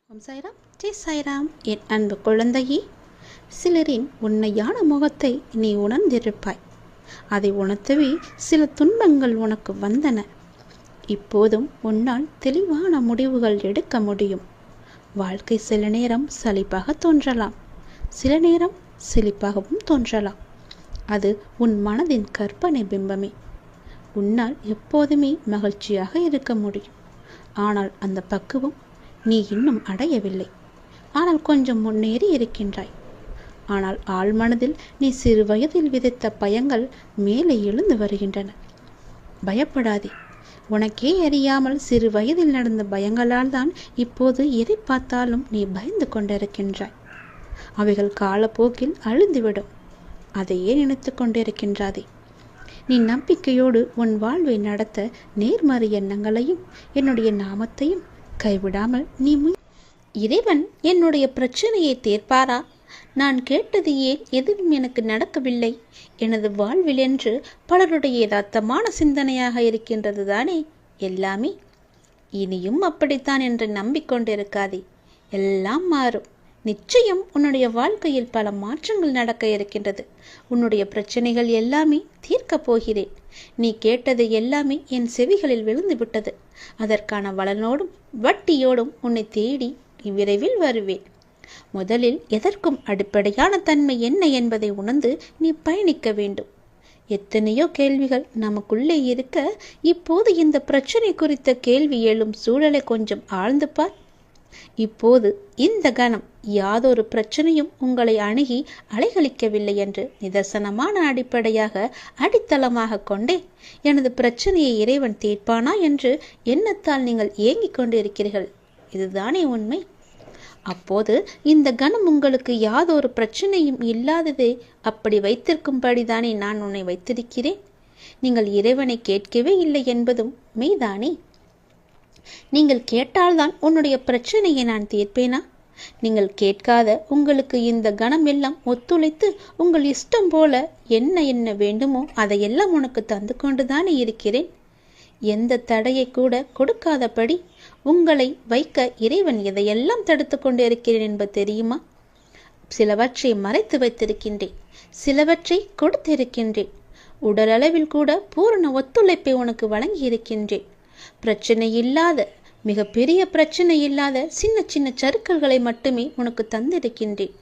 ஓம் சாய்ராம், ஜெய் சாய்ராம். என் அன்பு குழந்தையே, சிலரின் உண்மையான முகத்தை நீ உணர்ந்திருப்பாய். அதை உணர்த்தவே சில துன்பங்கள் உனக்கு வந்தன. இப்போதும் உன்னால் தெளிவான முடிவுகள் எடுக்க முடியும். வாழ்க்கை சில நேரம் சலிப்பாக தோன்றலாம், சில நேரம் செழிப்பாகவும் தோன்றலாம். அது உன் மனதின் கற்பனை பிம்பமே. உன்னால் எப்போதுமே மகிழ்ச்சியாக இருக்க முடியும். ஆனால் அந்த பக்குவம் நீ இன்னும் அடையவில்லை. ஆனால் கொஞ்சம் முன்னேறி இருக்கின்றாய். ஆனால் ஆழ்மனதில் நீ சிறு வயதில் விதைத்த பயங்கள் மேலே எழுந்து வருகின்றன. பயப்படாதே. உனக்கே அறியாமல் சிறு வயதில் நடந்த பயங்களால் தான் இப்போது எதை பார்த்தாலும் நீ பயந்து கொண்டிருக்கின்றாய். அவைகள் காலப்போக்கில் அழிந்துவிடும். அதையே நினைத்து கொண்டிருக்கின்றாதே. நீ நம்பிக்கையோடு உன் வாழ்வை நடத்த நேர்மறை எண்ணங்களையும் என்னுடைய நாமத்தையும் கைவிடாமல் நீ இறைவன் என்னுடைய பிரச்சனையை தீர்ப்பாரா? நான் கேட்டது ஏன் எதுவும் எனக்கு நடக்கவில்லை எனது வாழ்வில் என்று பலருடைய யதார்த்தமான சிந்தனையாக இருக்கின்றது தானே எல்லாமே. இனியும் அப்படித்தான் என்று நம்பிக்கொண்டிருக்காதே. எல்லாம் மாறும். நிச்சயம் உன்னுடைய வாழ்க்கையில் பல மாற்றங்கள் நடக்க இருக்கின்றது. உன்னுடைய பிரச்சனைகள் எல்லாமே தீர்க்கப் போகிறேன். நீ கேட்டது எல்லாமே என் செவிகளில் விழுந்து விட்டது. அதற்கான வளனோடும் வட்டியோடும் உன்னை தேடி விரைவில் வருவேன். முதலில் எதற்கும் அடிப்படையான தன்மை என்ன என்பதை உணர்ந்து நீ பயணிக்க வேண்டும். எத்தனையோ கேள்விகள் நமக்குள்ளே இருக்க, இப்போது இந்த பிரச்சனை குறித்த கேள்வி எழும் சூழலை கொஞ்சம் ஆழ்ந்து பார். இப்போது இந்த கணம் யாதொரு பிரச்சனையும் உங்களை அணுகி அலைகளிக்கவில்லை என்று நிதர்சனமான அடிப்படையாக அடித்தளமாக கொண்டே எனது பிரச்சனையை இறைவன் தீர்ப்பானா என்று எண்ணத்தால் நீங்கள் ஏங்கிக் கொண்டிருக்கிறீர்கள். இதுதானே உண்மை? அப்போது இந்த கணம் உங்களுக்கு யாதொரு பிரச்சனையும் இல்லாததே அப்படி வைத்திருக்கும்படிதானே நான் உன்னை வைத்திருக்கிறேன். நீங்கள் இறைவனை கேட்கவே இல்லை என்பதும் மெய்தானே? நீங்கள் கேட்டால்தான் உன்னுடைய பிரச்சனையை நான் தீர்ப்பேனா? நீங்கள் கேட்காத உங்களுக்கு இந்த கணம் எல்லாம் ஒத்துழைத்து உங்கள் இஷ்டம் போல என்ன என்ன வேண்டுமோ அதையெல்லாம் உனக்கு தந்து கொண்டுதானே இருக்கிறேன். எந்த தடையை கூட கொடுக்காதபடி உங்களை வைக்க இறைவன் எதையெல்லாம் தடுத்து கொண்டு இருக்கிறேன் என்பது தெரியுமா? சிலவற்றை மறைத்து வைத்திருக்கின்றேன், சிலவற்றை கொடுத்திருக்கின்றேன். உடலளவில் கூட பூரண ஒத்துழைப்பை உனக்கு வழங்கி இருக்கின்றேன். பிரச்சனை இல்லாத, மிக பெரிய பிரச்சனை இல்லாத சின்ன சின்ன சறுக்கல்களை மட்டுமே உனக்கு தந்திருக்கின்றேன்.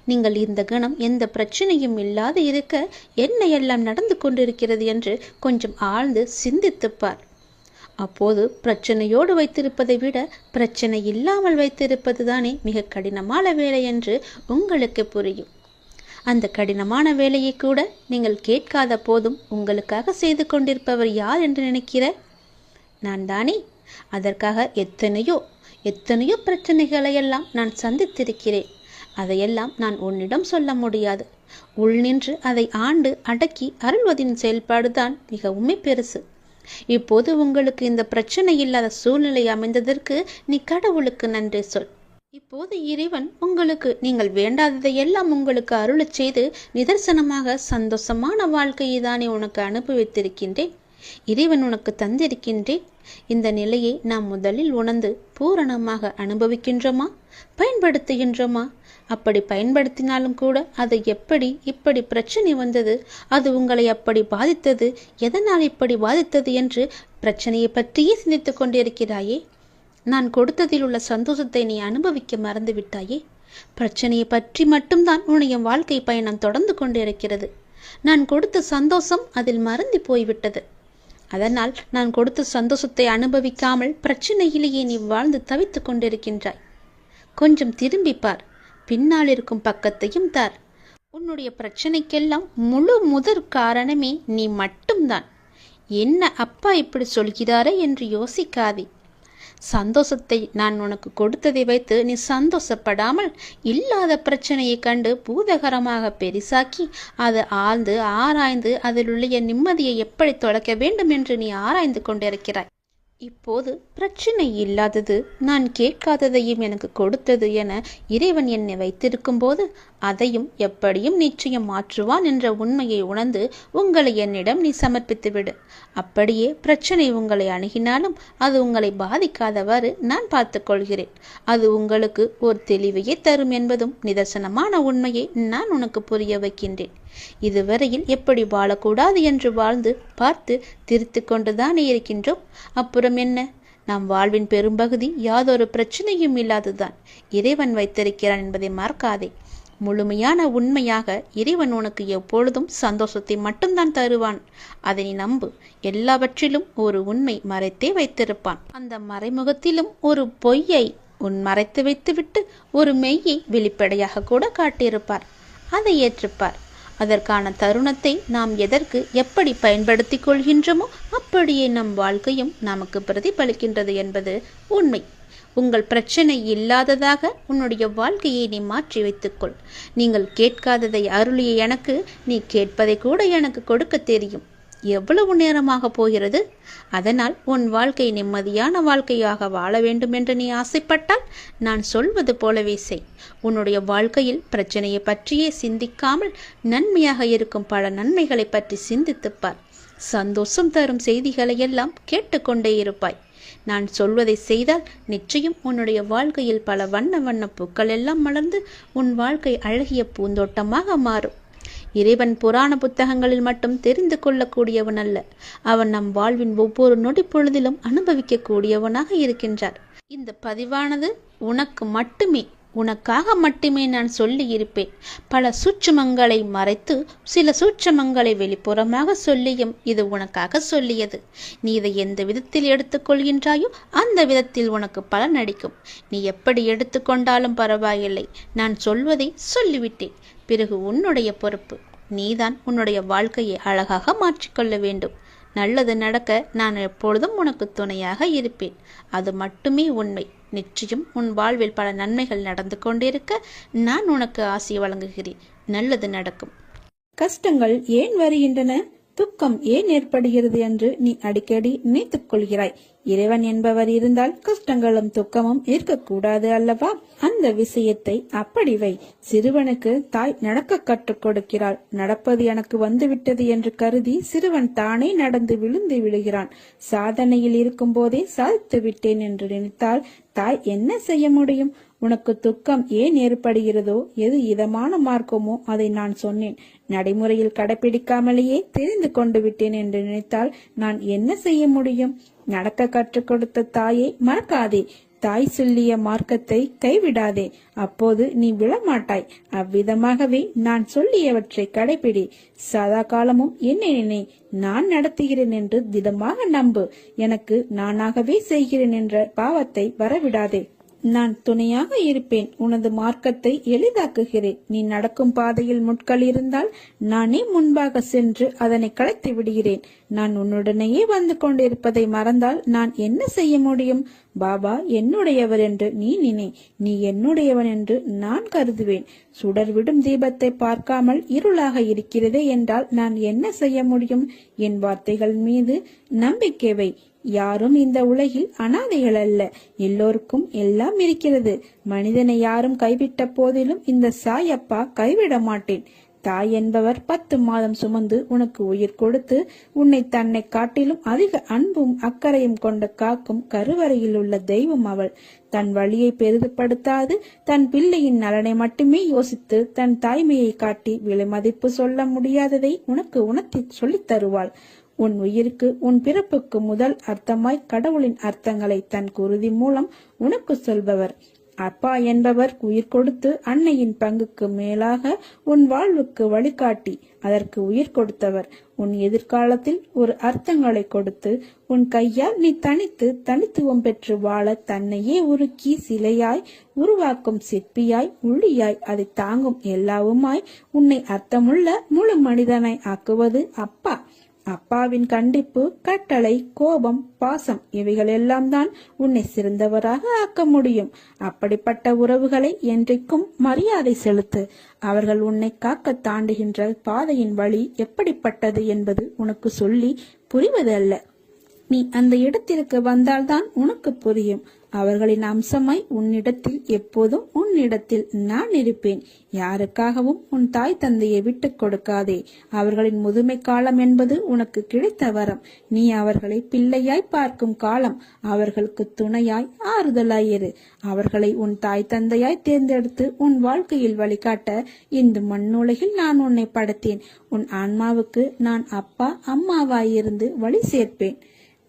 நீங்கள் இந்த கணம் எந்த பிரச்சனையும் இல்லாது இருக்க என்ன எல்லாம் நடந்து கொண்டிருக்கிறது என்று கொஞ்சம் ஆழ்ந்து சிந்தித்துப்பார். அப்போது பிரச்சனையோடு வைத்திருப்பதை விட பிரச்சனை இல்லாமல் வைத்திருப்பது தானே மிக கடினமான வேலை என்று உங்களுக்கு புரியும். அந்த கடினமான வேலையை கூட நீங்கள் கேட்காத போதும் உங்களுக்காக செய்து கொண்டிருப்பவர் யார் என்று நினைக்கிற? நான் தானே. அதற்காக எத்தனையோ பிரச்சனைகளையெல்லாம் நான் சந்தித்திருக்கிறேன். அதையெல்லாம் நான் உன்னிடம் சொல்ல முடியாது. உள் நின்று அதை ஆண்டு அடக்கி அருள்வதின் செயல்பாடுதான் மிகவும் பெருசு. இப்போது உங்களுக்கு இந்த பிரச்சனை இல்லாத சூழ்நிலை அமைந்ததற்கு நீ கடவுளுக்கு நன்றி சொல். இப்போது இறைவன் உங்களுக்கு நீங்கள் வேண்டாததையெல்லாம் உங்களுக்கு அருளச் செய்து நிதர்சனமாக சந்தோஷமான வாழ்க்கையை தானே உனக்கு அனுபவித்திருக்கின்றேன். இறைவன் உனக்கு தந்திருக்கின்றேன். இந்த நிலையை நாம் முதலில் உணர்ந்து பூரணமாக அனுபவிக்கின்றோமா, பயன்படுத்துகின்றோமா? அப்படி பயன்படுத்தினாலும் கூட அது இப்படி பிரச்சனை வந்தது, அது உங்களை அப்படி பாதித்தது, எதனால் இப்படி பாதித்தது என்று பிரச்சனையை பற்றியே சிந்தித்து கொண்டிருக்கிறாயே. நான் கொடுத்ததில் உள்ள சந்தோஷத்தை நீ அனுபவிக்க மறந்து விட்டாயே. பிரச்சனையை பற்றி மட்டும்தான் உன்னுடைய வாழ்க்கை பயணம் தொடர்ந்து கொண்டிருக்கிறது. நான் கொடுத்த சந்தோஷம் அதில் மறந்து போய்விட்டது. அதனால் நான் கொடுத்த சந்தோஷத்தை அனுபவிக்காமல் பிரச்சனையிலேயே நீ வாழ்ந்து தவித்து கொண்டிருக்கின்றாய். கொஞ்சம் திரும்பிப்பார். பின்னால் இருக்கும் பக்கத்தையும் தார். உன்னுடைய பிரச்சனைக்கெல்லாம் முழு முதற் காரணமே நீ மட்டும்தான். என்ன அப்பா இப்படி சொல்கிறாரே என்று யோசிக்காதே. சந்தோஷத்தை நான் உனக்கு கொடுத்ததை வைத்து நீ சந்தோஷப்படாமல் இல்லாத பிரச்சனையை கண்டு பூதகரமாக பெரிசாக்கி அதை ஆழ்ந்து ஆராய்ந்து அதில் உள்ள நிம்மதியை எப்படி தொலைக்க வேண்டும் என்று நீ ஆராய்ந்து கொண்டிருக்கிறாய். இப்போது பிரச்சனை இல்லாதது, நான் கேட்காததையும் எனக்கு கொடுத்தது என இறைவன் என்னை வைத்திருக்கும் போது அதையும் எப்படியும் நிச்சயம் மாற்றுவான் என்ற உண்மையை உணர்ந்து உங்களை என்னிடம் நீ சமர்ப்பித்துவிடு. அப்படியே பிரச்சனை உங்களை அணுகினாலும் அது உங்களை பாதிக்காதவாறு நான் பார்த்து கொள்கிறேன். அது உங்களுக்கு ஒரு தெளிவையே தரும் என்பதும் நிதர்சனமான உண்மையை நான் உனக்கு புரிய வைக்கின்றேன். இதுவரையில் எப்படி வாழக்கூடாது என்று வாழ்ந்து பார்த்து திருத்து கொண்டுதானே இருக்கின்றோம். அப்புறம் என்ன? நாம் வாழ்வின் பெரும்பகுதி யாதொரு பிரச்சனையும் இல்லாததுதான் இறைவன் வைத்திருக்கிறான் என்பதை மறக்காதே. முழுமையான உண்மையாக இறைவன் உனக்கு எப்பொழுதும் சந்தோஷத்தை மட்டும்தான் தருவான். அதை நீ நம்பு. எல்லாவற்றிலும் ஒரு உண்மை மறைத்தே வைத்திருப்பான். அந்த மறைமுகத்திலும் ஒரு பொய்யை உன் மறைத்து வைத்துவிட்டு ஒரு மெய்யை வெளிப்படையாக கூட காட்டியிருப்பார். அதை ஏற்றுப்பார். அதற்கான தருணத்தை நாம் எதற்கு எப்படி பயன்படுத்தி கொள்கின்றோமோ அப்படியே நம் வாழ்க்கையும் நமக்கு பிரதிபலிக்கின்றது என்பது உண்மை. உங்கள் பிரச்சனை இல்லாததாக உன்னுடைய வாழ்க்கையை நீ மாற்றி வைத்துக்கொள். நீங்கள் கேட்காததை அருளிய எனக்கு நீ கேட்பதை கூட எனக்கு கொடுக்க தெரியும். எவ்வளவு நேரமாக போகிறது? அதனால் உன் வாழ்க்கை நிம்மதியான வாழ்க்கையாக வாழ வேண்டும் என்று நீ ஆசைப்பட்டால் நான் சொல்வது போலவே செய். உன்னுடைய வாழ்க்கையில் பிரச்சனையை பற்றியே சிந்திக்காமல் நன்மையாக இருக்கும் பல நன்மைகளை பற்றி சிந்தித்துப்பார். சந்தோஷம் தரும் செய்திகளை எல்லாம் கேட்டுக்கொண்டே இருப்பாய். நான் சொல்வதை செய்தால் நிச்சயம் உன்னுடைய வாழ்க்கையில் பல வண்ண வண்ண பூக்கள் எல்லாம் மலர்ந்து உன் வாழ்க்கை அழகிய பூந்தோட்டமாக மாறும். இறைவன் புராண புத்தகங்களில் மட்டும் தெரிந்து கொள்ளக்கூடியவன் அல்ல. அவன் நம் வாழ்வின் ஒவ்வொரு நொடி பொழுதிலும் அனுபவிக்க கூடியவனாக இருக்கின்றார். இந்த பதிவானது உனக்கு மட்டுமே, உனக்காக மட்டுமே நான் சொல்லி இருப்பேன். பல சூட்சுமங்களை மறைத்து சில சூட்சுமங்களை வெளிப்புறமாக சொல்லியும் இது உனக்காக சொல்லியது. நீ இதை எந்த விதத்தில் எடுத்துக்கொள்கின்றாயோ அந்த விதத்தில் உனக்கு பலன் அளிக்கும். நீ எப்படி எடுத்துக்கொண்டாலும் பரவாயில்லை. நான் சொல்வதை சொல்லிவிட்டேன். பிறகு உன்னுடைய பொறுப்பு. நீதான் உன்னுடைய வாழ்க்கையை அழகாக மாற்றிக்கொள்ள வேண்டும். நல்லது நடக்க நான் எப்பொழுதும் உனக்கு துணையாக இருப்பேன். அது மட்டுமே உண்மை. நிச்சயம் உன் வாழ்வில் பல நன்மைகள் நடந்து கொண்டிருக்க நான் உனக்கு ஆசி வழங்குகிறேன். நல்லது நடக்கும். கஷ்டங்கள் ஏன் வருகின்றன, துக்கம் ஏன் ஏற்படுகிறது என்று நீ அடிக்கடி நினைத்துக் கொள்கிறாய். இறைவன் என்பவர் இருந்தால் கஷ்டங்களும் துக்கமும் இருக்கக்கூடாது அல்லவா? அந்த விஷயத்தை அப்படி வை. சிறுவனுக்கு தாய் நடக்க கற்றுக் கொடுக்கிறாள். நடப்பது எனக்கு வந்துவிட்டது என்று கருதி சிறுவன் தானே நடந்து விழுந்து விழுகிறான். சாதனையில் இருக்கும் போதே சாதித்து விட்டேன் என்று நினைத்தால் தாய் என்ன செய்ய முடியும்? உனக்கு துக்கம் ஏன் ஏற்படுகிறதோ, எது இதமான மார்க்கமோ அதை நான் சொன்னேன். நடைமுறையில் கடைபிடிக்காமலேயே தெரிந்து கொண்டு விட்டேன் என்று நினைத்தால் நான் என்ன செய்ய முடியும்? நடக்க கற்றுக் கொடுத்த தாயை மறக்காதே. தாய் சொல்லிய மார்க்கத்தை கைவிடாதே. அப்போது நீ விழமாட்டாய். அவ்விதமாகவே நான் சொல்லியவற்றை கடைபிடி. சதா காலமும் என்னை நினை. நான் நடத்துகிறேன் என்று திடமாக நம்பு. எனக்கு நானாகவே செய்கிறேன் என்ற பாவத்தை வரவிடாதே. நான் துணையாக இருப்பேன். உனது மார்க்கத்தை எளிதாக்குகிறேன். நீ நடக்கும் பாதையில் முட்கள் இருந்தால் நானே முன்பாக சென்று அதனை களைத்து விடுகிறேன். நான் உன்னுடனேயே வந்து கொண்டிருப்பதை மறந்தால் நான் என்ன செய்ய முடியும்? பாபா என்னுடையவர் என்று நீ நினை. நீ என்னுடையவன் என்று நான் கருதுவேன். சுடர்விடும் தீபத்தை பார்க்காமல் இருளாக இருக்கிறதே என்றால் நான் என்ன செய்ய முடியும்? என் வார்த்தைகள் மீது நம்பிக்கை வை. யாரும் இந்த உலகில் அனாதைகள் அல்ல. எல்லோருக்கும் எல்லாம் இருக்கிறது. மனிதனை யாரும் கைவிட்ட போதிலும் இந்த சாயப்பா கைவிட மாட்டேன். தாய் என்பவர் 10 மாதம் சுமந்து உனக்கு உயிர் கொடுத்து உன்னை தன்னை காட்டிலும் அதிக அன்பும் அக்கறையும் கொண்டு காக்கும் கருவறையில் உள்ள தெய்வம் அவள். தன் வழியை பெரிதுபடுத்தாது தன் பிள்ளையின் நலனை மட்டுமே யோசித்து தன் தாய்மையை காட்டி விலை மதிப்பு சொல்ல முடியாததை உனக்கு உணர்த்தி சொல்லித் தருவாள். உன் உயிருக்கு உன் பிறப்புக்கு முதல் அர்த்தமாய் கடவுளின் அர்த்தங்களை தன் குருதி மூலம் உனக்கு சொல்பவர். அப்பா என்பவர் உயிர் கொடுத்து அன்னையின் பங்குக்கு மேலாக உன் வாழ்வுக்கு வழிகாட்டி அதற்கு உயிர் கொடுத்தவர். உன் எதிர்காலத்தில் ஒரு அர்த்தங்களை கொடுத்து உன் கையால் நீ தனித்துவம் பெற்று வாழ தன்னையே உருக்கி சிலையாய் உருவாக்கும் சிற்பியாய் உள்ளியாய் அதை தாங்கும் எல்லாவுமாய் உன்னை அர்த்தமுள்ள முழு மனிதனாய் ஆக்குவது அப்பா. அப்பாவின் கண்டிப்பு, கட்டளை, கோபம், பாசம் இவைகள் எல்லாம் தான் உன்னை சிறந்தவராக ஆக்க முடியும். அப்படிப்பட்ட உறவுகளை என்றைக்கும் மரியாதை செலுத்து. அவர்கள் உன்னை காக்க தாண்டுகின்ற பாதையின் வழி எப்படிப்பட்டது என்பது உனக்கு சொல்லி புரிவது அல்ல. நீ அந்த இடத்திற்கு வந்தால்தான் உனக்கு புரியும். அவர்களின் அம்சமாய் உன்னிடத்தில் எப்போதும் உன்னிடத்தில் நான் இருப்பேன். யாருக்காகவும் உன் தாய் தந்தையை விட்டுக் கொடுக்காதே. அவர்களின் முதுமை காலம் என்பது உனக்கு கிடைத்த வரம். நீ அவர்களை பிள்ளையாய் பார்க்கும் காலம். அவர்களுக்கு துணையாய் ஆறுதலாய் இரு. அவர்களை உன் தாய் தந்தையாய் தேர்ந்தெடுத்து உன் வாழ்க்கையில் வழிகாட்ட இந்த மண்ணுலகில் நான் உன்னை படைத்தேன். உன் ஆன்மாவுக்கு நான் அப்பா அம்மாவாயிருந்து வழி சேர்ப்பேன்.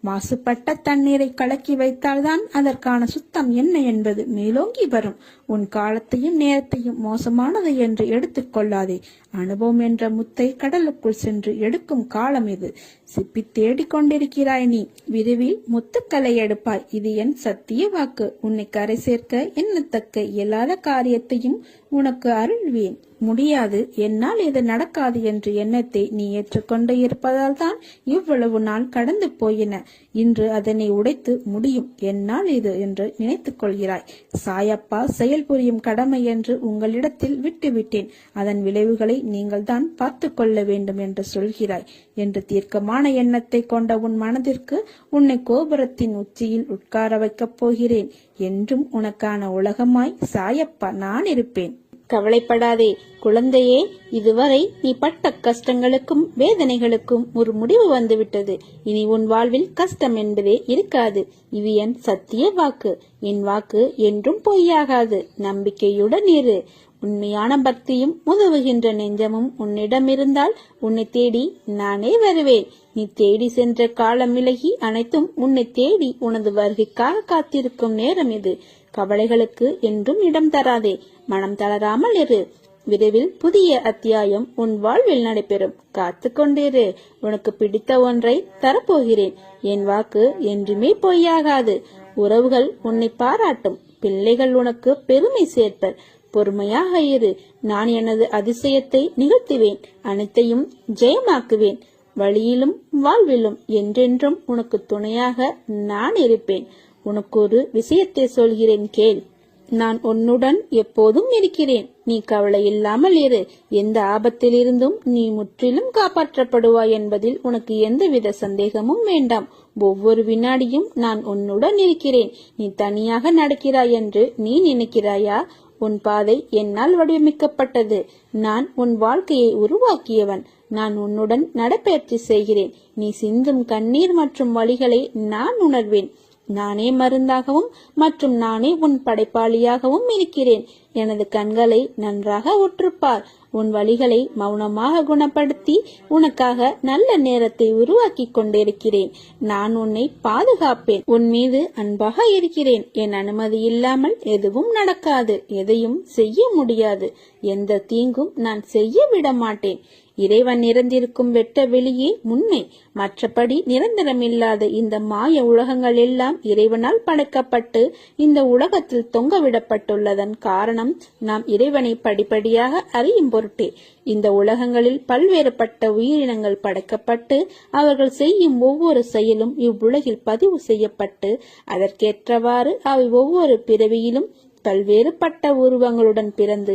மாசுபட்ட தண்ணீரை கலக்கி வைத்தால்தான் அதற்கான சுத்தம் என்ன என்பது மேலோங்கி வரும். உன் காலத்தையும் நேரத்தையும் மோசமானது என்று எடுத்துக்கொள்ளாதே. அனுபவம் என்ற முத்தை கடலுக்குள் சென்று எடுக்கும் காலம் இது. சிப்பி தேடிக் கொண்டிருக்கிறாய் நீ. விரைவில் முத்துக்களை எடுப்பாய். இது என் சத்திய வாக்கு. உன்னை கரை சேர்க்க எண்ணத்தக்க இயலாத காரியத்தையும் உனக்கு அருள்வேன். முடியாது, என்னால் இது நடக்காது என்ற எண்ணத்தை நீ ஏற்றுக்கொண்டு இருப்பதால் தான் இவ்வளவு நாள் கடந்து போயின. இன்று அதனை உடைத்து முடியும், என்னால் இது என்று நினைத்துக் கொள்கிறாய். சாயப்பா செயல் புரியும் கடமை என்று உங்களிடத்தில் விட்டுவிட்டேன். அதன் விளைவுகளை நீங்கள் தான் பார்த்து கொள்ள வேண்டும் என்று சொல்கிறாய் என்று தீர்க்கமான எண்ணத்தை கொண்ட உன் மனதிற்கு உன்னை கோபுரத்தின் உச்சியில் உட்கார வைக்கப் போகிறேன். என்றும் உனக்கான உலகமாய் சாயப்பா நான் இருப்பேன். கவலைப்படாதே குழந்தையே. இதுவரை நீ பட்ட கஷ்டங்களுக்கும் வேதனைகளுக்கும் ஒரு முடிவு வந்துவிட்டது. இனி உன் வாழ்வில் கஷ்டம் என்பதே இருக்காது. இது என் சத்திய வாக்கு. என் வாக்கு என்றும் பொய்யாகாது. நம்பிக்கையுடன் இரு. உண்மையான பக்தியும் உதவுகின்ற நெஞ்சமும் உன்னிடம் இருந்தால் உன்னை தேடி நானே வருவேன். நீ தேடி சென்ற காலம் விலகி அனைத்தும் உன்னை தேடி உனது வருகைக்காக காத்திருக்கும் நேரம் இது. கவலைகளுக்கு என்றும் இடம் தராதே. மனம் தளராமல் இரு. விரைவில் புதிய அத்தியாயம் உன் வாழ்வில் நடைபெறும். காத்து கொண்டிரு. உனக்கு பிடித்த ஒன்றை தரப்போகிறேன். என் வாக்கு என்றுமே பொய்யாகாது. உறவுகள் உன்னை பாராட்டும். பிள்ளைகள் உனக்கு பெருமை சேர்ப்பர். பொறுமையாக இரு. நான் எனது அதிசயத்தை நிகழ்த்துவேன். அனைத்தையும் ஜெயமாக்குவேன். வழியிலும் வாழ்விலும் என்றென்றும் உனக்கு துணையாக நான் இருப்பேன். உனக்கு ஒரு விஷயத்தை சொல்கிறேன் கேள். நான் உன்னுடன் எப்போதும் இருக்கிறேன். நீ கவலை இல்லாமல் இரு. எந்த ஆபத்திலிருந்தும் நீ முற்றிலும் காப்பாற்றப்படுவாய் என்பதில் உனக்கு எந்தவித சந்தேகமும் வேண்டாம். ஒவ்வொரு வினாடியும் நான் உன்னுடன் இருக்கிறேன். நீ தனியாக நடக்கிறாய் என்று நீ நினைக்கிறாயா? உன் பாதை என்னால் வடிவமைக்கப்பட்டது. நான் உன் வாழ்க்கையை உருவாக்கியவன். நான் உன்னுடன் நடப்பயிற்சி செய்கிறேன். நீ சிந்தும் கண்ணீர் மற்றும் வலிகளை நான் உணர்வேன். நானே மருந்தாகவும் மற்றும் நானே உன் படைப்பாளியாகவும் இருக்கிறேன். எனது கண்களை நன்றாக உற்றுப்பார். உன் வலிகளை மௌனமாக குணப்படுத்தி உனக்காக நல்ல நேரத்தை உருவாக்கி கொண்டிருக்கிறேன். நான் உன்னை பாதுகாப்பேன். உன் மீது அன்பாக இருக்கிறேன். என் அனுமதி இல்லாமல் எதுவும் நடக்காது. எதையும் செய்ய முடியாது. எந்த தீங்கும் நான் செய்ய விட மாட்டேன். இறைவன் நிறைந்திருக்கும் வெட்ட வெளியே உண்மை. மற்றபடி நிரந்தரமில்லாத இந்த மாய உலகங்கள் எல்லாம் இறைவனால் படைக்கப்பட்டு இந்த உலகத்தில் தொங்கவிடப்பட்டுள்ளதன் காரணம் நாம் இறைவனை படிப்படியாக அறியும் பொருட்டே. இந்த உலகங்களில் பல்வேறுபட்ட உயிரினங்கள் படைக்கப்பட்டு அவர்கள் செய்யும் ஒவ்வொரு செயலும் இவ்வுலகில் பதிவு செய்யப்பட்டு அதற்கேற்றவாறு அவை ஒவ்வொரு பிறவியிலும் பல்வேறுபட்ட உருவங்களுடன் பிறந்து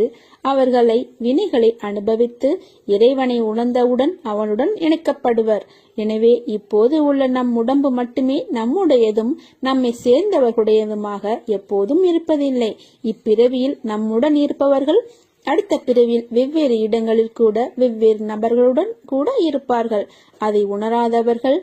அவர்களை வினைகளை அனுபவித்து இறைவனை உணர்ந்தவுடன் அவனுடன் இணைக்கப்படுவர். எனவே இப்போது உள்ள நம் உடம்பு மட்டுமே நம்முடையதும் நம்மை சேர்ந்தவர்களுடையதுமாக எப்போதும் இருப்பதில்லை. இப்பிறவியில் நம்முடன் இருப்பவர்கள் அடுத்த பிறவியில் வெவ்வேறு இடங்களில் கூட வெவ்வேறு நபர்களுடன் கூட இருப்பார்கள். அதை உணராதவர்கள்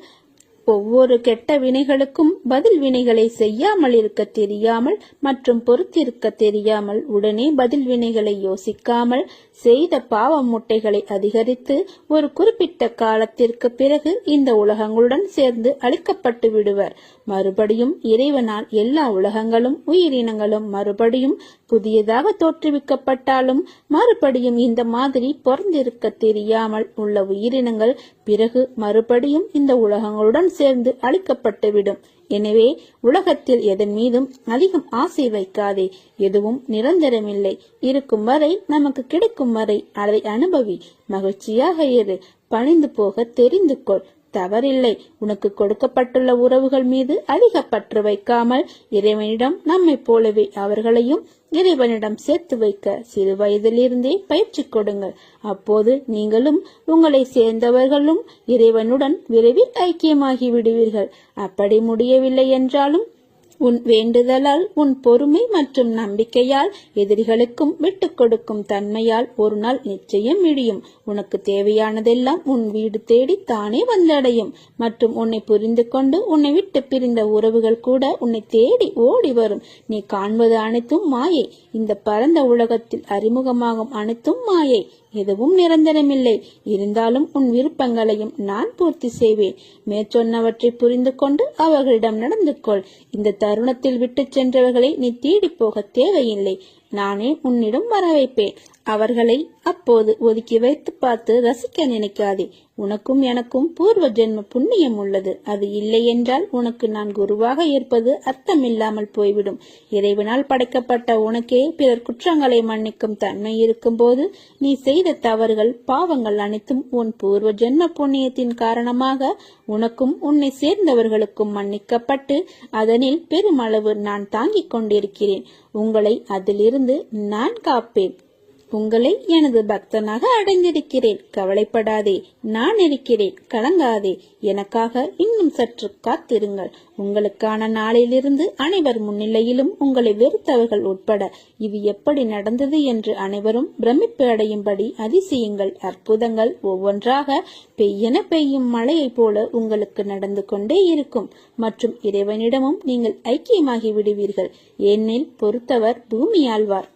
ஒவ்வொரு கெட்ட வினைகளுக்கும் பதில் வினைகளை செய்யாமல் இருக்க தெரியாமல் மற்றும் பொறுத்திருக்க தெரியாமல் உடனே பதில் வினைகளை யோசிக்காமல் செய்த பாவ மூட்டைகளை அதிகரித்து ஒரு குறிப்பிட்ட காலத்திற்கு பிறகு இந்த உலகங்களுடன் சேர்ந்து அழிக்கப்பட்டு விடுவர். மறுபடியும் இறைவனால் எல்லா உலகங்களும் உயிரினங்களும் மறுபடியும் புதியதாக தோற்றுவிக்கப்பட்டாலும் மறுபடியும் இந்த மாதிரி பொறந்திருக்க தெரியாமல் உள்ள உயிரினங்கள் பிறகு மறுபடியும் இந்த உலகங்களுடன் சேர்ந்து அழிக்கப்பட்டுவிடும். எனவே உலகத்தில் எதன் மீதும் அதிகம் ஆசை வைக்காதே. எதுவும் நிரந்தரமில்லை. இருக்கும் வரை நமக்கு கிடைக்கும் வரை அதை அனுபவி. மகிழ்ச்சியாக இரு. பணிந்து போக தெரிந்து கொள். தவறில்லை. உனக்கு கொடுக்கப்பட்டுள்ள உறவுகள் மீது அதிக பற்று வைக்காமல் இறைவனிடம் நம்மை போலவே அவர்களையும் இறைவனிடம் சேர்த்து வைக்க சிறு வயதிலிருந்தே பயிற்சி கொடுங்கள். அப்போது நீங்களும் உங்களை சேர்ந்தவர்களும் இறைவனுடன் விரைவில் ஐக்கியமாகி விடுவீர்கள். அப்படி முடியவில்லை என்றாலும் உன் வேண்டுதலால், உன் பொறுமை மற்றும் நம்பிக்கையால், எதிரிகளுக்கும் விட்டுக் கொடுக்கும் தன்மையால் ஒரு நாள் நிச்சயம் விடியும். உனக்கு தேவையானதெல்லாம் உன் வீடு தேடி தானே வந்தடையும். மற்றும் உன்னை புரிந்து கொண்டு உன்னை விட்டு பிரிந்த உறவுகள் கூட உன்னை தேடி ஓடி வரும். நீ காண்பது அனைத்தும் மாயை. இந்த பரந்த உலகத்தில் அறிமுகமாகும் அனைத்தும் மாயை. எதுவும் நிரந்தரமில்லை. இருந்தாலும் உன் விருப்பங்களையும் நான் பூர்த்தி செய்வேன். மேற்சொன்னவற்றை புரிந்து கொண்டு அவர்களிடம் நடந்து கொள். இந்த தருணத்தில் விட்டு சென்றவர்களை நீ தேடி போக தேவையில்லை. நானே உன்னிடம் வர வைப்பேன். அவர்களை அப்போது ஒதுக்கி வைத்து பார்த்து ரசிக்க நினைக்காதே. உனக்கும் எனக்கும் பூர்வ ஜென்ம புண்ணியம் உள்ளது. அது இல்லை என்றால் உனக்கு நான் குருவாக இருப்பது அர்த்தமில்லாமல் போய்விடும். இறைவனால் படைக்கப்பட்ட உனக்கே பிறர் குற்றங்களை மன்னிக்கும் தன்மை இருக்கும் போது நீ செய்த தவறுகள், பாவங்கள் அனைத்தும் உன் பூர்வ ஜென்ம புண்ணியத்தின் காரணமாக உனக்கும் உன்னை சேர்ந்தவர்களுக்கும் மன்னிக்கப்பட்டு அதனில் பெருமளவு நான் தாங்கிக் கொண்டிருக்கிறேன். உங்களை அதிலிருந்து நான் காப்பேன். உங்களை எனது பக்தனாக அடைந்திருக்கிறேன். கவலைப்படாதே, நான் இருக்கிறேன். கலங்காதே. எனக்காக இன்னும் சற்று காத்திருங்கள். உங்களுக்கான நாளிலிருந்து அனைவர் முன்னிலையிலும் உங்களை வெறுத்தவர்கள் உட்பட இது எப்படி நடந்தது என்று அனைவரும் பிரமிப்பு அடையும்படி அதிசயங்கள், அற்புதங்கள் ஒவ்வொன்றாக பெய்யென பெய்யும் மழையை போல உங்களுக்கு நடந்து கொண்டே இருக்கும். மற்றும் இறைவனிடமும் நீங்கள் ஐக்கியமாகி விடுவீர்கள். என்னில் பொறுத்தவர் பூமி ஆழ்வார்.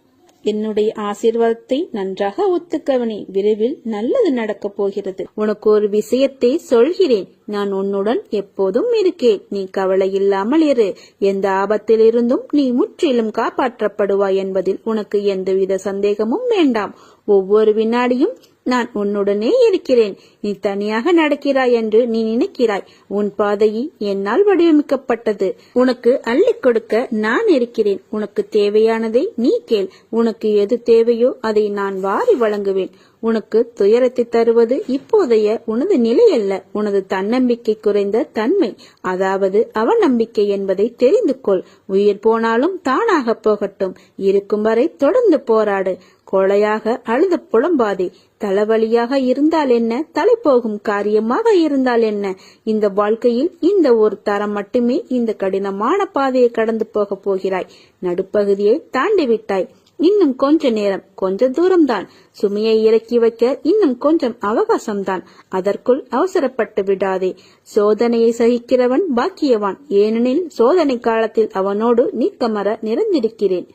என்னுடைய ஆசீர்வாதத்தை நன்றாக ஒத்துக்கவனே. விரைவில் நல்லது நடக்கப் போகிறது. உனக்கு ஒரு விஷயத்தை சொல்கிறேன். நான் உன்னுடன் எப்போதும் இருக்கேன். நீ கவலை இல்லாமல் இரு. எந்த ஆபத்திலிருந்தும் நீ முற்றிலும் காப்பாற்றப்படுவாய் என்பதில் உனக்கு எந்தவித சந்தேகமும் வேண்டாம். ஒவ்வொரு வினாடியும் நான் உன்னுடனே இருக்கிறேன். நீ தனியாக நடக்கிறாய் என்று நீ நினைக்கிறாய். உன் பாதையை என்னால் வடிவமைக்கப்பட்டது. உனக்கு அள்ளி கொடுக்க நான் இருக்கிறேன். உனக்கு தேவையானதை நீ கேள். உனக்கு எது தேவையோ அதை நான் வாரி வழங்குவேன். உனக்கு துயரத்தை தருவது இப்போதைய உனது நிலை அல்ல, உனது தன்னம்பிக்கை குறைந்த தன்மை, அதாவது அவநம்பிக்கை என்பதை தெரிந்து கொள். உயிர் போனாலும் தானாக போகட்டும். இருக்கும் வரை தொடர்ந்து போராடு. கொலையாக அழுது புலம்பாதே. தலைவலியாக இருந்தால் என்ன, தலை போகும் காரியமாக இருந்தால் என்ன, இந்த வாழ்க்கையில் இந்த ஒரு தரம் மட்டுமே இந்த கடினமான பாதையை கடந்து போக போகிறாய். நடுப்பகுதியை தாண்டி விட்டாய். இன்னும் கொஞ்ச நேரம், கொஞ்ச தூரம்தான். சுமையை இறக்கி வைக்க இன்னும் கொஞ்சம் அவகாசம்தான். அதற்குள் அவசரப்பட்டு விடாதே. சோதனையை சகிக்கிறவன் பாக்கியவான். ஏனெனில் சோதனை காலத்தில் அவனோடு நீக்கமர நிறைந்திருக்கிறேன்.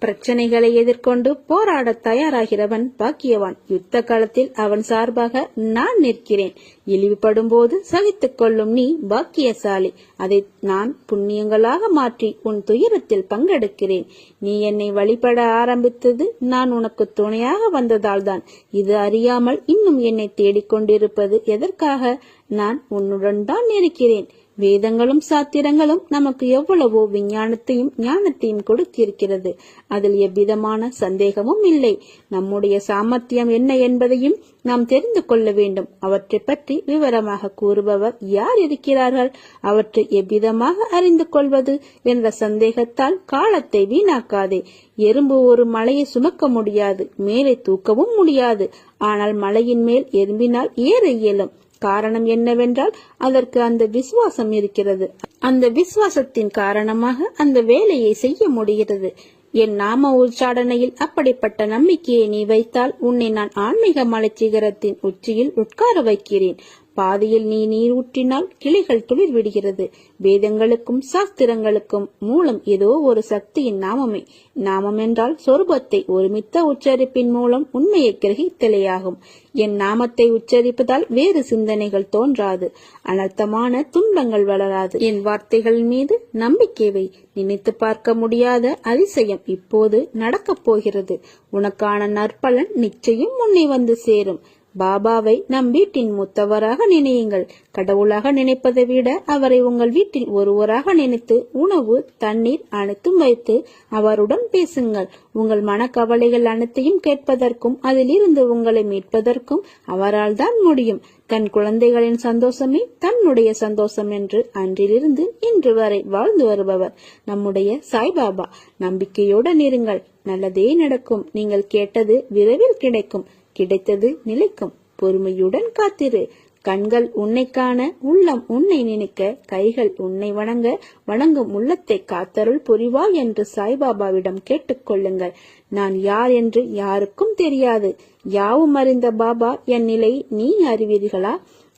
பிரச்சனைகளை எதிர்கொண்டு போராட தயாராகிறவன் பாக்கியவான். யுத்த காலத்தில் அவன் சார்பாக நான் நிற்கிறேன். இழிவுபடும் போது சகித்துக் கொள்ளும் நீ பாக்கியசாலி. அதை நான் புண்ணியங்களாக மாற்றி உன் துயரத்தில் பங்கெடுக்கிறேன். நீ என்னை வழிபட ஆரம்பித்தது நான் உனக்கு துணையாக வந்ததால் தான். இது அறியாமல் இன்னும் என்னை தேடிக்கொண்டிருப்பது எதற்காக? நான் உன்னுடன் தான் இருக்கிறேன். வேதங்களும் சாத்திரங்களும் நமக்கு எவ்வளவோ விஞ்ஞானத்தையும் ஞானத்தையும் கொடுத்திருக்கிறது. அதில் எவ்விதமான சந்தேகமும் இல்லை. நம்முடைய சாமர்த்தியம் என்ன என்பதையும் நாம் தெரிந்து கொள்ள வேண்டும். அவற்றை பற்றி விவரமாக கூறுபவர் யார் இருக்கிறார்கள்? அவற்றை எவ்விதமாக அறிந்து கொள்வது என்ற சந்தேகத்தால் காலத்தை வீணாக்காதே. எறும்பு ஒரு மலையை சுமக்க முடியாது, மேலே தூக்கவும் முடியாது. ஆனால் மலையின் மேல் எறும்பினால் ஏற இயலும். காரணம் என்னவென்றால் அதற்கு அந்த விசுவாசம் இருக்கிறது. அந்த விசுவாசத்தின் காரணமாக அந்த வேலையை செய்ய முடிகிறது. என் நாம உச்சாடனையில் அப்படிப்பட்ட நம்பிக்கையை நீ வைத்தால் உன்னை நான் ஆன்மீக மலைச்சிகரத்தின் உச்சியில் உட்கார வைக்கிறேன். பாதையில் நீ நீர் ஊற்றினால் கிளைகள் துளிர் விடுகிறது. வேதங்களுக்கும் சாஸ்திரங்களுக்கும் மூலம் ஏதோ ஒரு சக்தியின் நாமமே. நாமம் என்றால் சொரூபத்தை ஒருமித்த உச்சரிப்பின் மூலம் உண்மையை கிரகித்தலையாகும். என் நாமத்தை உச்சரிப்பதால் வேறு சிந்தனைகள் தோன்றாது. அனர்த்தமான துன்பங்கள் வளராது. என் வார்த்தைகள் மீது நம்பிக்கை வை. நினைத்து பார்க்க முடியாத அதிசயம் இப்போது நடக்கப் போகிறது. உனக்கான நற்பலன் நிச்சயம் உன்னை வந்து சேரும். பாபாவை நம் வீட்டின் மூத்தவராக நினையுங்கள். கடவுளாக நினைப்பதை விட அவரை உங்கள் வீட்டில் ஒருவராக நினைத்து உணவு, தண்ணீர் அனைத்தும் வைத்து அவருடன் பேசுங்கள். உங்கள் மனக்கவலைகள் அனைத்தையும் கேட்பதற்கும் அதிலிருந்து உங்களை மீட்பதற்கும் அவரால் தான் முடியும். தன் குழந்தைகளின் சந்தோஷமே தன்னுடைய சந்தோஷம் என்று அன்றிலிருந்து இன்று வரை வாழ்ந்து வருபவர் நம்முடைய சாய்பாபா. நம்பிக்கையுடன் இருங்கள், நல்லதே நடக்கும். நீங்கள் கேட்டது விரைவில் கிடைக்கும், கிடைத்தது நிலைக்கும். பொறுமையுடன் காத்திரு. கண்கள் உன்னை காண, உள்ளம் உன்னை நினைக்க, கைகள் உன்னை வணங்க, வணங்கும் உள்ளத்தை காத்தருள் புரிவா என்று சாய்பாபாவிடம் கேட்டுக்கொள்ளுங்கள். நான் யார் என்று யாருக்கும் தெரியாது. யாவும் அறிந்த பாபா என் நிலை நீ அறிவீர்களா?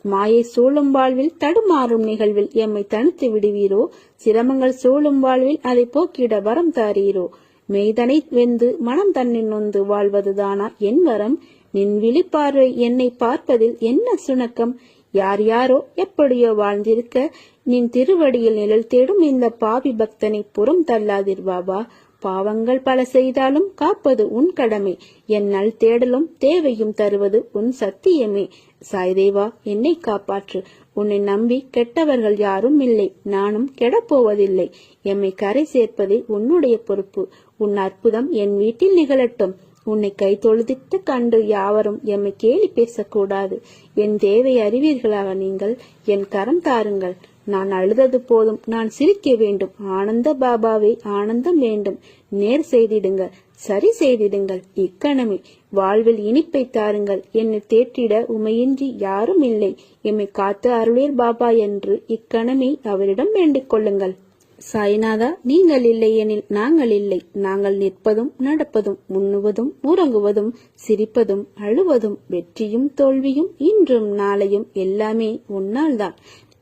மாயை சூழும் வாழ்வில் தடுமாறும் நிகழ்வில் எம்மை தனித்து விடுவீரோ? சிரமங்கள் சூழும் வாழ்வில் அதை போக்கிட வரம் தாரீரோ? மெய்தனை வெந்து மனம் தன்னை நொந்து வாழ்வதுதானா என் வரம்? நின் விழிப்பார்வை என்னை பார்ப்பதில் என்ன சுணக்கம்? யார் யாரோ எப்படியோ வாழ்ந்திருக்க நின் திருவடியில் நிழல் தேடும் இந்த பாவி பக்தனை புறம் தள்ளாதிர் பாபா. பாவங்கள் பல செய்தாலும் காப்பது உன் கடமை. என் நல் தேடலும் தேவையும் தருவது உன் சத்தியமே. சாய்தேவா, என்னை காப்பாற்று. உன்னை நம்பி கெட்டவர்கள் யாரும் இல்லை, நானும் கெடப்போவதில்லை. எம்மை கரை சேர்ப்பதே உன்னுடைய பொறுப்பு. உன் அற்புதம் என் வீட்டில் நிகழட்டும். உன்னை கை தொழுதிட்டு கண்டு யாவரும் எம்மை கேலி பேசக்கூடாது. என் தேவை அறிவீர்களாக நீங்கள். என் கரம் தாருங்கள். நான் அழுதது போதும், நான் சிரிக்க வேண்டும். ஆனந்த பாபாவே, ஆனந்தம் வேண்டும். நேர் செய்திடுங்கள், சரி செய்திடுங்கள். இக்கணமே வாழ்வில் இனிப்பை தாருங்கள். என்னை தேற்றிட உமையின்றி யாரும் இல்லை. எம்மை காத்து அருளீர் பாபா என்று இக்கணமே அவரிடம் வேண்டிக் கொள்ளுங்கள். சாய்நாதா, நீங்கள் இல்லை எனில் நாங்கள் இல்லை. நாங்கள் நிற்பதும் நடப்பதும் உண்ணுவதும் உறங்குவதும் சிரிப்பதும் அழுவதும் வெற்றியும் தோல்வியும் இன்றும் நாளையும் எல்லாமே உன்னால்தான்.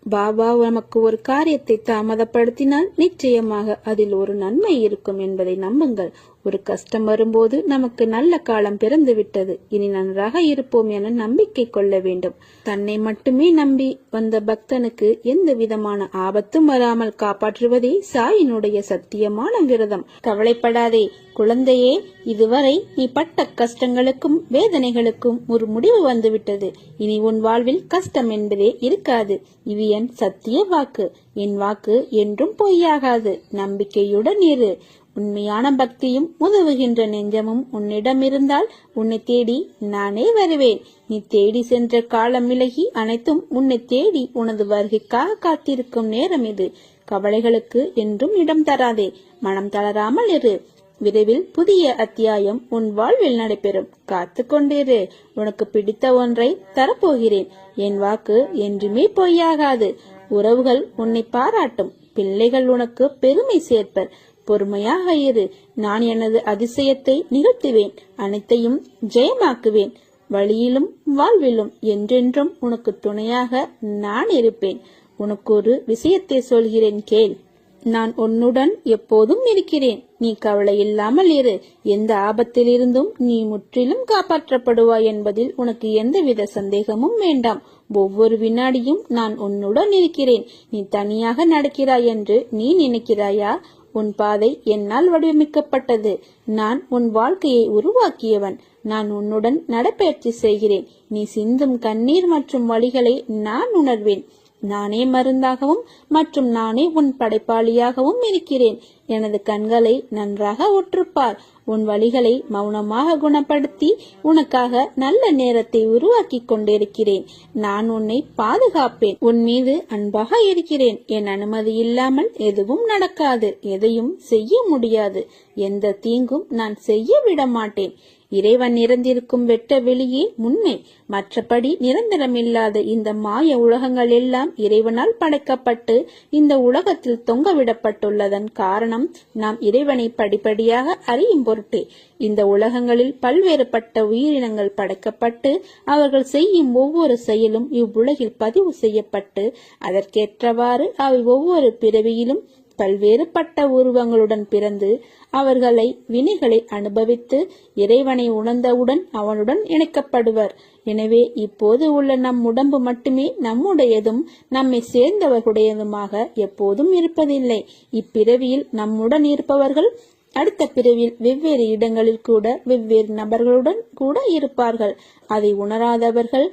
பாபா நமக்கு ஒரு காரியத்தை தாமதப்படுத்தினால் நிச்சயமாக அதில் ஒரு நன்மை இருக்கும் என்பதை நம்புங்கள். ஒரு கஷ்டம் வரும்போது நமக்கு நல்ல காலம் பிறந்து விட்டது, இனி நன்றாக இருப்போம் என நம்பிக்கை கொள்ள வேண்டும். தன்னை மட்டுமே நம்பி வந்த பக்தனுக்கு எந்த விதமான ஆபத்தும் வராமல் காப்பாற்றுவதே சாயினுடைய சத்தியமான விரதம். கவலைப்படாதே குழந்தையே, இதுவரை நீ பட்ட கஷ்டங்களுக்கும் வேதனைகளுக்கும் ஒரு முடிவு வந்துவிட்டது. இனி உன் வாழ்வில் கஷ்டம் என்பதே இருக்காது. இது என் சத்திய வாக்கு. என் வாக்கு என்றும் பொய்யாகாது. நம்பிக்கையுடன் இரு. உண்மையான பக்தியும் உதவுகின்ற நெஞ்சமும் உன்னிடம் இருந்தால் உன்னை தேடி நானே வருவேன். நீ தேடி சென்ற காலம் விலகி அனைத்தும் உன்னை தேடி உனது வருகைக்காக காத்திருக்கும் நேரம் இது. கவலைகளுக்கு என்றும் இடம் தராதே. மனம் தளராமல் இரு. விரைவில் புதிய அத்தியாயம் உன் வாழ்வில் நடைபெறும். காத்து கொண்டிரு. உனக்கு பிடித்த ஒன்றை தரப்போகிறேன். என் வாக்கு என்றுமே பொய்யாகாது. உறவுகள் உன்னை பாராட்டும். பிள்ளைகள் உனக்கு பெருமை சேர்ப்பர். பொறுமையாக இரு. நான் எனது அதிசயத்தை நிகழ்த்துவேன். அனைத்தையும் ஜெயமாக்குவேன். வழியிலும் வாழ்விலும் என்றென்றும் உனக்கு துணையாக நான் இருப்பேன். உனக்கு ஒரு விஷயத்தை சொல்கிறேன், கேள். நான் உன்னுடன் எப்போதும் இருக்கிறேன். நீ கவலை இல்லாமல் இரு. எந்த ஆபத்திலிருந்தும் நீ முற்றிலும் காப்பாற்றப்படுவாய் என்பதில் உனக்கு எந்தவித சந்தேகமும் வேண்டாம். ஒவ்வொரு வினாடியும் நான் உன்னுடன் இருக்கிறேன். நீ தனியாக நடக்கிறாய் என்று நீ நினைக்கிறாயா? உன் பாதை என்னால் வடிவமைக்கப்பட்டது. நான் உன் வாழ்க்கையை உருவாக்கியவன். நான் உன்னுடன் நடப்பயிற்சி செய்கிறேன். நீ சிந்தும் கண்ணீர் மற்றும் வலிகளை நான் உணர்வேன். நானே மருந்தாகவும் மற்றும் நானே உன் படைப்பாளியாகவும் இருக்கிறேன். எனது கண்களை நன்றாக உற்றுப்பார். உன் வலிகளை மௌனமாக குணப்படுத்தி உனக்காக நல்ல நேரத்தை உருவாக்கி கொண்டிருக்கிறேன். நான் உன்னை பாதுகாப்பேன். உன் மீது அன்பாக இருக்கிறேன். என் அனுமதி இல்லாமல் எதுவும் நடக்காது. எதையும் செய்ய முடியாது. எந்த தீங்கும் நான் செய்ய விட மாட்டேன். இறைவன் நிறைந்திருக்கும் வெட்ட வெளியே உண்மை. மற்றபடி நிரந்தரமில்லாத இந்த மாய உலகங்கள் எல்லாம் இறைவனால் படைக்கப்பட்டு இந்த உலகத்தில் தொங்கவிடப்பட்டுள்ளதன் காரணம் நாம் இறைவனை படிப்படியாக அறியும் பொருட்டே. இந்த உலகங்களில் பல்வேறுபட்ட உயிரினங்கள் படைக்கப்பட்டு அவர்கள் செய்யும் ஒவ்வொரு செயலும் இவ்வுலகில் பதிவு செய்யப்பட்டு அதற்கேற்றவாறு அவை ஒவ்வொரு பிறவியிலும் பல்வேறுபட்ட உருவங்களுடன் பிறந்து அவர்களை வினைகளை அனுபவித்து இறைவனை உணர்ந்தவுடன் அவனுடன் இணைக்கப்படுவர். எனவே இப்போது உள்ள நம் உடம்பு மட்டுமே நம்முடையதும் நம்மை சேர்ந்தவர்களுடையதுமாக எப்போதும் இருப்பதில்லை. இப்பிறவியில் நம்முடன் இருப்பவர்கள் அடுத்த பிறவியில் வெவ்வேறு இடங்களில் கூட வெவ்வேறு நபர்களுடன் கூட இருப்பார்கள். அதை உணராதவர்கள்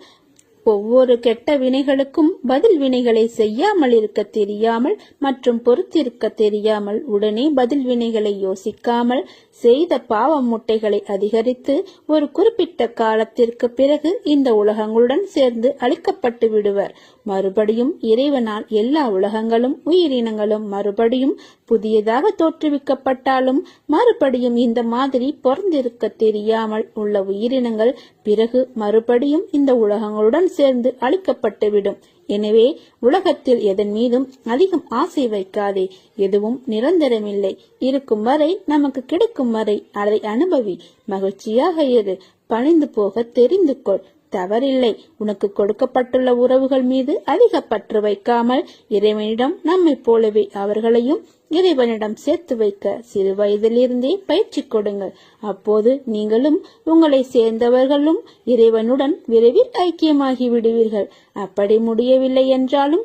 ஒவ்வொரு கெட்ட வினைகளுக்கும் பதில் வினைகளை செய்யாமல் இருக்க தெரியாமல் மற்றும் பொறுத்திருக்க தெரியாமல் உடனே பதில் வினைகளை யோசிக்காமல் செய்த பாவ முட்டைகளை அதிகரித்து ஒரு குறிப்பிட்ட காலத்திற்கு பிறகு இந்த உலகங்களுடன் சேர்ந்து அழிக்கப்பட்டு விடுவர். மறுபடியும் இறைவனால் எல்லா உலகங்களும் உயிரினங்களும் மறுபடியும் புதியதாக தோற்றுவிக்கப்பட்டாலும் மறுபடியும் இந்த மாதிரி பொறந்திருக்க தெரியாமல் உள்ள உயிரினங்கள் பிறகு மறுபடியும் இந்த உலகங்களுடன் சேர்ந்து அழிக்கப்பட்டுவிடும். எனவே உலகத்தில் எதன் மீதும் அதிகம் ஆசை வைக்காதே. எதுவும் நிரந்தரமில்லை. இருக்கும் வரை நமக்கு கிடைக்கும் வரை அதை அனுபவி. மகிழ்ச்சியாக இரு. பணிந்து போக தெரிந்து கொள். தவறில்லை. உனக்கு கொடுக்கப்பட்டுள்ள உறவுகள் மீது அதிக பற்று வைக்காமல் இறைவனிடம் நம்மை போலவே அவர்களையும் இறைவனிடம் சேர்த்து வைக்க சிறு வயதிலிருந்தே பயிற்சி கொடுங்கள். அப்போது நீங்களும் உங்களை சேர்ந்தவர்களும் இறைவனுடன் விரைவில் ஐக்கியமாகி விடுவீர்கள். அப்படி முடியவில்லை என்றாலும்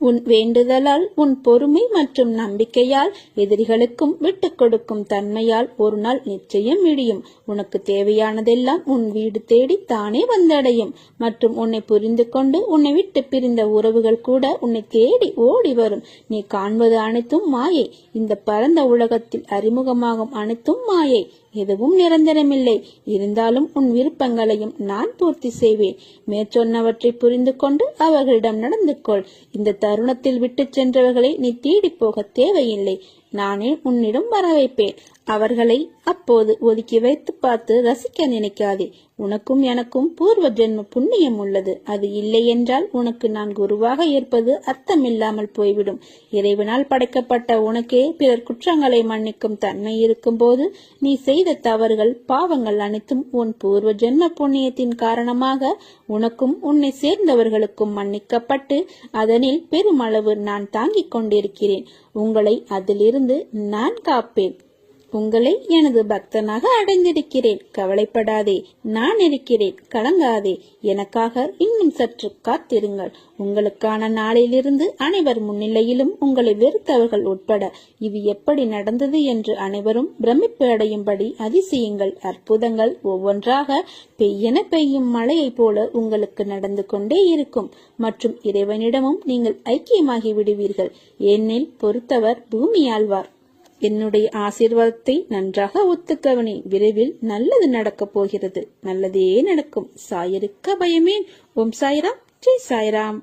உன் வேண்டுதலால், உன் பொறுமை மற்றும் நம்பிக்கையால், எதிரிகளுக்கும் விட்டுக் கொடுக்கும் தன்மையால் ஒரு நாள் நிச்சயம் விடியும். உனக்கு தேவையானதெல்லாம் உன் வீடு தேடி தானே வந்தடையும். மற்றும் உன்னை புரிந்து கொண்டு உன்னை விட்டு பிரிந்த உறவுகள் கூட உன்னை தேடி ஓடி வரும். நீ காண்பது அனைத்தும் மாயை. இந்த பரந்த உலகத்தில் அறிமுகமாகும் அனைத்தும் மாயை. எதுவும் நிரந்தரமில்லை. இருந்தாலும் உன் விருப்பங்களையும் நான் பூர்த்தி செய்வேன். மேற்சொன்னவற்றை புரிந்து கொண்டு அவர்களிடம் நடந்து கொள். இந்த தருணத்தில் விட்டு சென்றவர்களை நீ தேடி போக தேவையில்லை. நானே உன்னிடம் வர வைப்பேன். அவர்களை அப்போது ஒதுக்கி வைத்து பார்த்து ரசிக்க நினைக்காதே. உனக்கும் எனக்கும் பூர்வ ஜென்ம புண்ணியம் உள்ளது. அது இல்லை என்றால் உனக்கு நான் குருவாக இருப்பது அர்த்தமில்லாமல் போய்விடும். இறைவனால் படைக்கப்பட்ட உனக்கே பிறர் குற்றங்களை மன்னிக்கும் தன்மை இருக்கும் போது நீ செய்த தவறுகள் பாவங்கள் அனைத்தும் உன் பூர்வ ஜென்ம புண்ணியத்தின் காரணமாக உனக்கும் உன்னை சேர்ந்தவர்களுக்கும் மன்னிக்கப்பட்டு அதனில் பெருமளவு நான் தாங்கிக் கொண்டிருக்கிறேன். உங்களை அதிலிருந்து நான் காப்பேன். உங்களை எனது பக்தனாக அடைந்திருக்கிறேன். கவலைப்படாதே. நான் இருக்கிறேன். கலங்காதே. எனக்காக இன்னும் சற்று காத்திருங்கள். உங்களுக்கான நாளிலிருந்து அனைவர் முன்னிலையிலும் உங்களை வெறுத்தவர்கள் உட்பட இது எப்படி நடந்தது என்று அனைவரும் பிரமிப்பு அடையும்படி அதிசயங்கள், அற்புதங்கள் ஒவ்வொன்றாக பெய்யென பெய்யும் மழையை போல உங்களுக்கு நடந்து கொண்டே இருக்கும். மற்றும் இறைவனிடமும் நீங்கள் ஐக்கியமாகி விடுவீர்கள். என்னில் பொறுத்தவர் பூமி ஆழ்வார். என்னுடைய ஆசீர்வாதத்தை நன்றாக ஒத்துக்கவனே. விரைவில் நல்லது நடக்கப் போகிறது. நல்லதே நடக்கும். சாயிருக்க பயமேன். ஓம் சாய்ராம். ஜெய் சாய்ராம்.